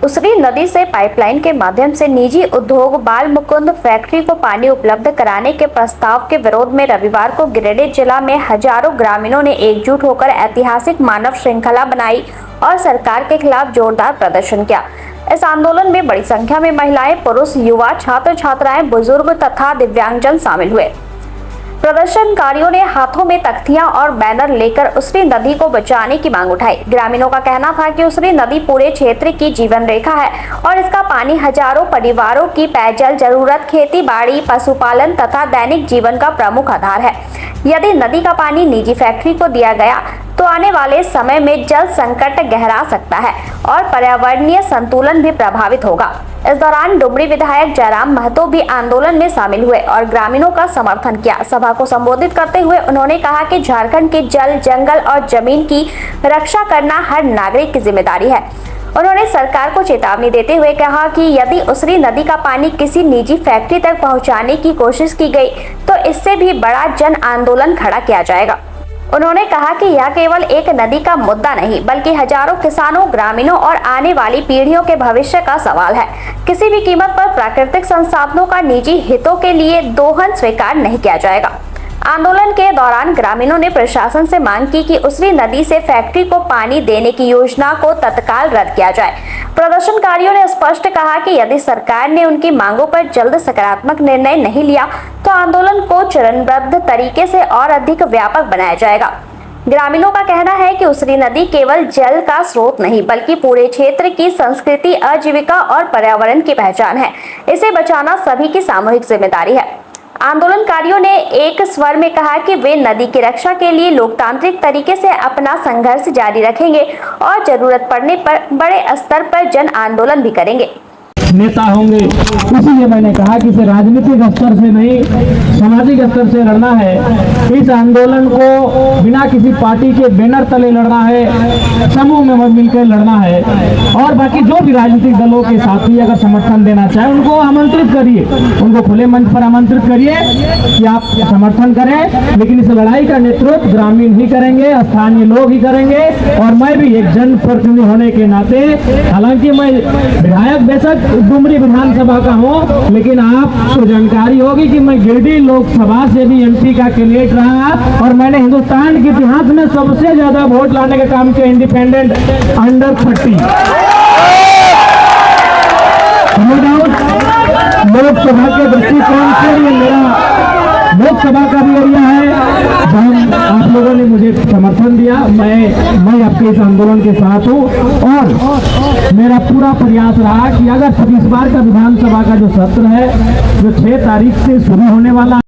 उसरी नदी से पाइपलाइन के माध्यम से निजी उद्योग बाल मुकुंद फैक्ट्री को पानी उपलब्ध कराने के प्रस्ताव के विरोध में रविवार को गिरिडीह जिला में हजारों ग्रामीणों ने एकजुट होकर ऐतिहासिक मानव श्रृंखला बनाई और सरकार के खिलाफ जोरदार प्रदर्शन किया। इस आंदोलन में बड़ी संख्या में महिलाएं, पुरुष, युवा, छात्र छात्राएं, बुजुर्ग तथा दिव्यांगजन शामिल हुए। प्रदर्शनकारियों ने हाथों में तख्तियां और बैनर लेकर उसरी नदी को बचाने की मांग उठाई। ग्रामीणों का कहना था कि उसरी नदी पूरे क्षेत्र की जीवन रेखा है और इसका पानी हजारों परिवारों की पेयजल जरूरत, खेती बाड़ी, पशुपालन तथा दैनिक जीवन का प्रमुख आधार है। यदि नदी का पानी निजी फैक्ट्री को दिया गया तो आने वाले समय में जल संकट गहरा सकता है और पर्यावरणीय संतुलन भी प्रभावित होगा। इस दौरान डुमरी विधायक जयराम महतो भी आंदोलन में शामिल हुए और ग्रामीणों का समर्थन किया। सभा को संबोधित करते हुए उन्होंने कहा कि झारखंड के जल, जंगल और जमीन की रक्षा करना हर नागरिक की जिम्मेदारी है। उन्होंने सरकार को चेतावनी देते हुए कहा कि यदि उसरी नदी का पानी किसी निजी फैक्ट्री तक पहुंचाने की कोशिश की गई तो इससे भी बड़ा जन आंदोलन खड़ा किया जाएगा। उन्होंने कहा कि यह केवल एक नदी का मुद्दा नहीं बल्कि हजारों किसानों, ग्रामीणों और आने वाली पीढ़ियों के भविष्य का सवाल है। किसी भी कीमत पर प्राकृतिक संसाधनों का निजी हितों के लिए दोहन स्वीकार नहीं किया जाएगा। आंदोलन के दौरान ग्रामीणों ने प्रशासन से मांग की कि उसरी नदी से फैक्ट्री को पानी देने की योजना को तत्काल रद्द किया जाए। प्रदर्शनकारियों ने स्पष्ट कहा कि यदि सरकार ने उनकी मांगों पर जल्द सकारात्मक निर्णय नहीं लिया तो आंदोलन को चरणबद्ध तरीके से और अधिक व्यापक बनाया जाएगा। ग्रामीणों का कहना है कि उसरी नदी केवल जल का स्रोत नहीं बल्कि पूरे क्षेत्र की संस्कृति, आजीविका और पर्यावरण की पहचान है। इसे बचाना सभी की सामूहिक जिम्मेदारी है। आंदोलनकारियों ने एक स्वर में कहा कि वे नदी की रक्षा के लिए लोकतांत्रिक तरीके से अपना संघर्ष जारी रखेंगे और जरूरत पड़ने पर बड़े स्तर पर जन आंदोलन भी करेंगे। नेता होंगे, इसीलिए मैंने कहा कि इसे राजनीतिक स्तर से नहीं सामाजिक स्तर से लड़ना है। इस आंदोलन को बिना किसी पार्टी के बैनर तले लड़ना है, समूह में मिलकर लड़ना है। और बाकी जो भी राजनीतिक दलों के साथी अगर समर्थन देना चाहे उनको आमंत्रित करिए, उनको खुले मंच पर आमंत्रित करिए कि आप समर्थन करें, लेकिन इस लड़ाई का नेतृत्व ग्रामीण ही करेंगे, स्थानीय लोग ही करेंगे। और मैं भी एक जनप्रतिनिधि होने के नाते, हालांकि मैं विधायक बेशक डुमरी विधानसभा का हूँ, लेकिन आपको जानकारी होगी कि मैं गिरिडीह लोकसभा से भी एमपी का कैंडिडेट रहा और मैंने हिंदुस्तान के इतिहास में सबसे ज्यादा वोट लाने का काम किया independent under 30। No doubt Lok Sabha के दृष्टिकोण से ये मेरा लोकसभा का भी एरिया है जहां आप लोगों ने मुझे समर्थन दिया। मैं आपके इस आंदोलन के साथ हूँ और मेरा पूरा प्रयास रहा कि अगर 26 बार का विधानसभा का जो सत्र है जो 6 तारीख से शुरू होने वाला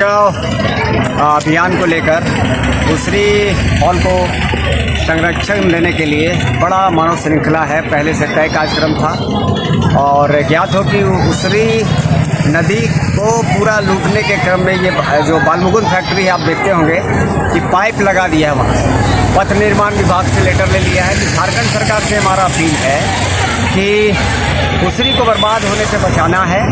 अभियान को लेकर उसरी हॉल को संरक्षण देने के लिए बड़ा मानव श्रृंखला है, पहले से तय कार्यक्रम था। और ज्ञात हो कि उसरी नदी को पूरा लूटने के क्रम में ये जो बालमुकुंद फैक्ट्री है, आप देखते होंगे कि पाइप लगा दिया है वहाँ से। पथ निर्माण विभाग से लेटर ले लिया है कि झारखंड सरकार से हमारा अपील है कि उसरी को बर्बाद होने से बचाना है।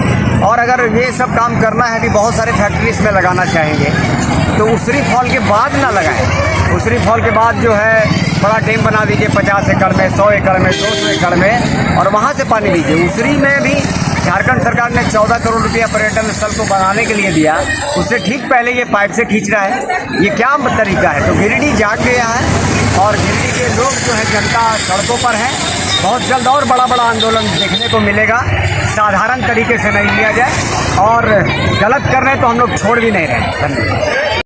और अगर ये सब काम करना है कि बहुत सारे फैक्ट्री इसमें लगाना चाहेंगे तो उसरी फॉल के बाद ना लगाएं। उसरी फॉल के बाद जो है बड़ा डैम बना दीजिए 50 एकड़ में, 100 एकड़ में, 200 एकड़ में, और वहाँ से पानी दीजिए। उसरी में भी झारखंड सरकार ने 14 करोड़ रुपया पर्यटन स्थल को बनाने के लिए दिया, उससे ठीक पहले ये पाइप से खींच रहा है। ये क्या तरीका है? तो गिरिडीह जाग गया है और गिरिडीह के लोग जो है जनता सड़कों पर है। बहुत जल्द और बड़ा आंदोलन देखने को मिलेगा। साधारण तरीके से नहीं लिया जाए और गलत कर रहे तो हम लोग छोड़ भी नहीं रहे। धन्यवाद।